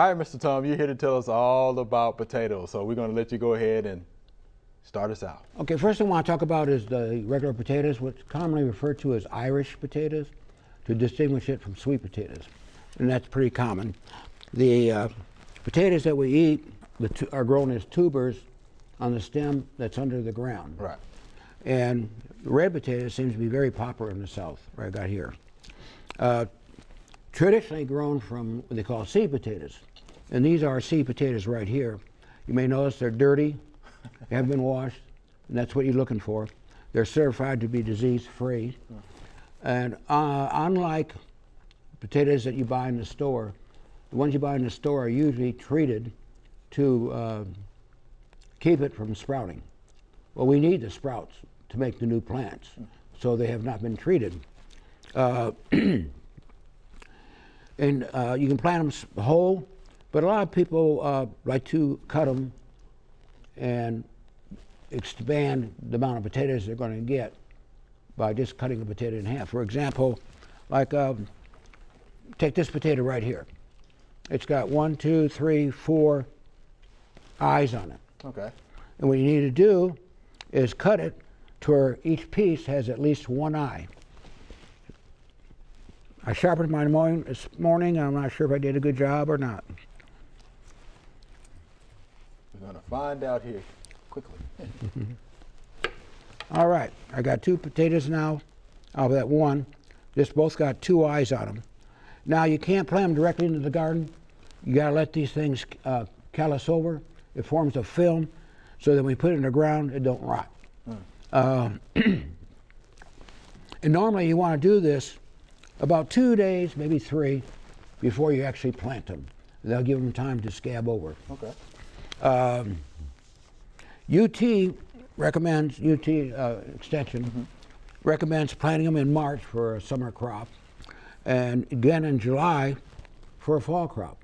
All right, Mr. Tom, you're here to tell us all about potatoes. So we're going to let you go ahead and start us out. Okay, first thing I want to talk about is the regular potatoes, what's commonly referred to as Irish potatoes, to distinguish it from sweet potatoes. And that's pretty common. The potatoes that we eat are grown as tubers on the stem that's under the ground. Right. And red potatoes seems to be very popular in the South, right I got here. Traditionally grown from what they call seed potatoes. And these are seed potatoes right here. You may notice they're dirty, they haven't been washed, and that's what you're looking for. They're certified to be disease-free. And unlike potatoes that you buy in the store, the ones you buy in the store are usually treated to keep it from sprouting. Well, we need the sprouts to make the new plants, so they have not been treated. And you can plant them whole, but a lot of people like to cut them and expand the amount of potatoes they're going to get by just cutting a potato in half. For example, like take this potato right here. It's got 1, 2, 3, 4 eyes on it. Okay. And what you need to do is cut it to where each piece has at least one eye. I sharpened my mowing this morning. I'm not sure if I did a good job or not. We're going to find out here quickly. All right, I got 2 potatoes now out of that one. This both got 2 eyes on them. Now you can't plant them directly into the garden. You got to let these things callus over. It forms a film so that when we put it in the ground, it don't rot. And normally you want to do this about 2 days, maybe 3, before you actually plant them. They'll give them time to scab over. Okay. UT recommends, Extension recommends planting them in March for a summer crop, and again in July for a fall crop.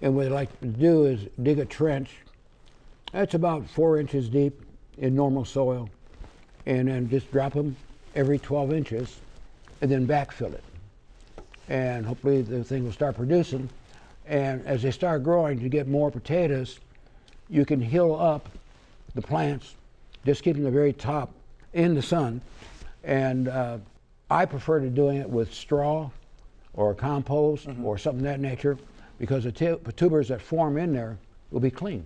And what they like to do is dig a trench. That's about 4 inches deep in normal soil, and then just drop them every 12 inches and then backfill it. And hopefully the thing will start producing. And as they start growing to get more potatoes, you can hill up the plants, just keeping the very top in the sun. And I prefer to doing it with straw or compost or something of that nature, because the tubers that form in there will be clean.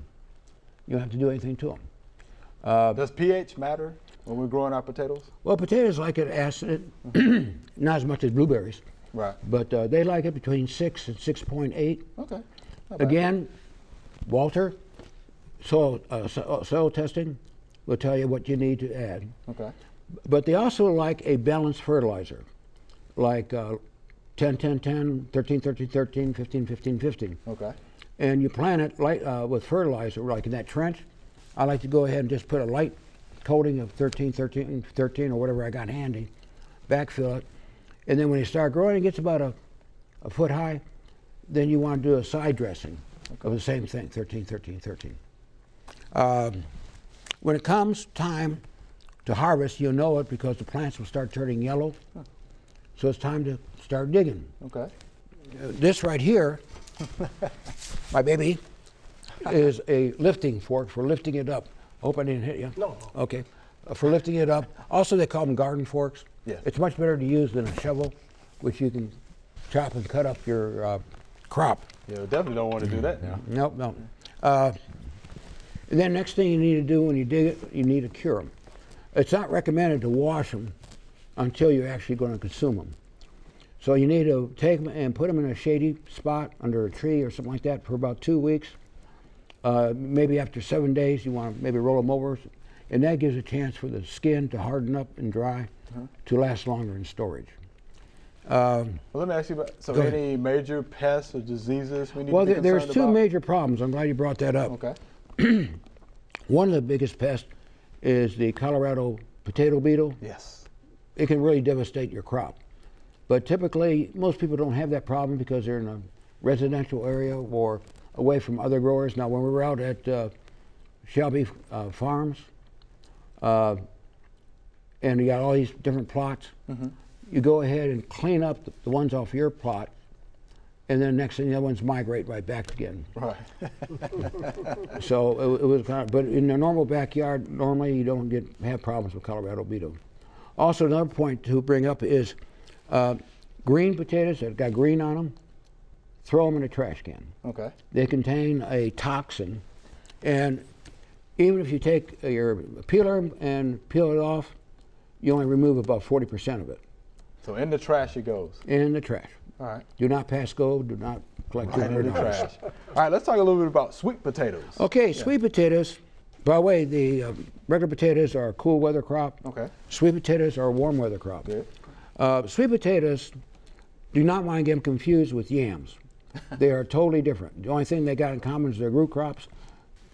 You don't have to do anything to them. Does pH matter when we're growing our potatoes? Well, potatoes like it acid, not as much as blueberries. Right. But they like it between 6 and 6.8. Okay. Again, Walter, soil testing will tell you what you need to add. Okay. But they also like a balanced fertilizer, like 10, 10, 10, 13, 13, 13, 15, 15, 15. Okay. And you plant it with fertilizer, like in that trench. I like to go ahead and just put a light coating of 13, 13, 13, or whatever I got handy, backfill it. And then when they start growing, it gets about a foot high, then you want to do a side dressing of the same thing, 13, 13, 13. When it comes time to harvest, you'll know it because the plants will start turning yellow. So it's time to start digging. Okay. This right here, my baby, is a lifting fork for lifting it up. Hope I didn't hit you. No. Okay. For lifting it up. Also, they call them garden forks. Yes. It's much better to use than a shovel, which you can chop and cut up your crop. Yeah, we definitely don't want to do that now. Nope, no. And then next thing you need to do when you dig it, you need to cure them. It's not recommended to wash them until you're actually going to consume them. So you need to take them and put them in a shady spot under a tree or something like that for about 2 weeks. Maybe after 7 days, you want to maybe roll them over, and that gives a chance for the skin to harden up and dry to last longer in storage. Well, let me ask you about, any major pests or diseases we need to be concerned there's 2 about? major problems. I'm glad you brought that up. Okay. One of the biggest pests is the Colorado potato beetle. Yes. It can really devastate your crop. But typically, most people don't have that problem because they're in a residential area or away from other growers. Now, when we were out at Shelby Farms, and you got all these different plots, you go ahead and clean up the ones off your plot and then next thing the other ones migrate right back again. Right. So it was kind of, but in a normal backyard, normally you don't have problems with Colorado beetle. Also, another point to bring up is green potatoes that got green on them, throw them in a trash can. Okay. They contain a toxin, and even if you take your peeler and peel it off, you only remove about 40% of it. So in the trash it goes. In the trash. All right. Do not pass go. Do not collect Right in the $200. trash. All right, let's talk a little bit about sweet potatoes. Okay, sweet potatoes. By the way, the regular potatoes are a cool weather crop. Okay. Sweet potatoes are a warm weather crop. Good. Sweet potatoes, do not want to get them confused with yams. They are totally different. The only thing they got in common is they're root crops.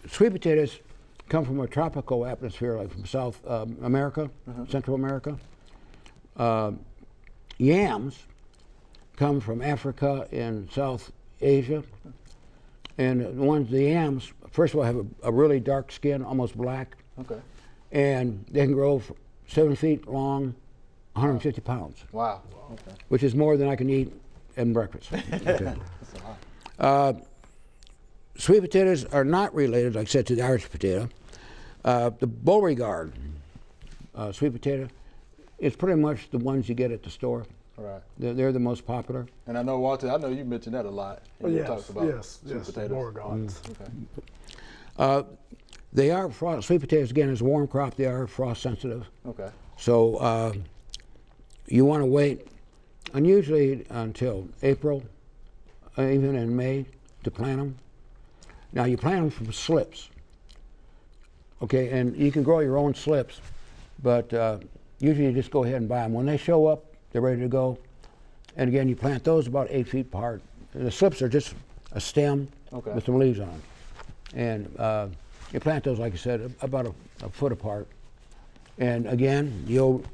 Sweet potatoes come from a tropical atmosphere, like from South America, Central America. Yams come from Africa and South Asia. And the yams, first of all, have a really dark skin, almost black. Okay. And they can grow 7 feet long, 150 pounds. Wow. Okay. Which is more than I can eat in breakfast. Okay. That's a lot. Sweet potatoes are not related, like I said, to the Irish potato. The Beauregard sweet potato is pretty much the ones you get at the store. Right. They're the most popular. And I know, Walter, I know you mentioned that a lot. You talked about sweet potatoes. Beauregards. Okay. They are sweet potatoes, again, is a warm crop. They are frost sensitive. Okay. So you want to wait unusually until April, even in May, to plant them. Now you plant them from slips. Okay, and you can grow your own slips, but usually you just go ahead and buy them. When they show up, they're ready to go. And again, you plant those about 8 feet apart. The slips are just a stem with some leaves on them. And you plant those, like I said, about a foot apart. And again, the old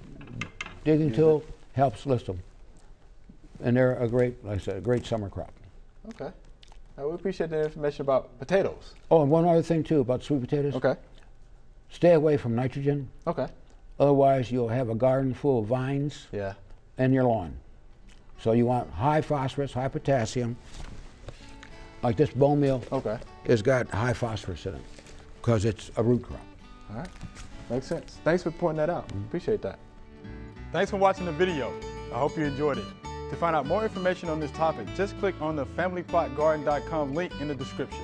digging tool helps list them. And they're a great, like I said, a great summer crop. Okay. We appreciate the information about potatoes. Oh, and one other thing too about sweet potatoes. Okay. Stay away from nitrogen. Okay. Otherwise, you'll have a garden full of vines and your lawn. So you want high phosphorus, high potassium. Like this bone meal has got high phosphorus in it because it's a root crop. All right. Makes sense. Thanks for pointing that out. Appreciate that. Thanks for watching the video. I hope you enjoyed it. To find out more information on this topic, just click on the familyplotgarden.com link in the description.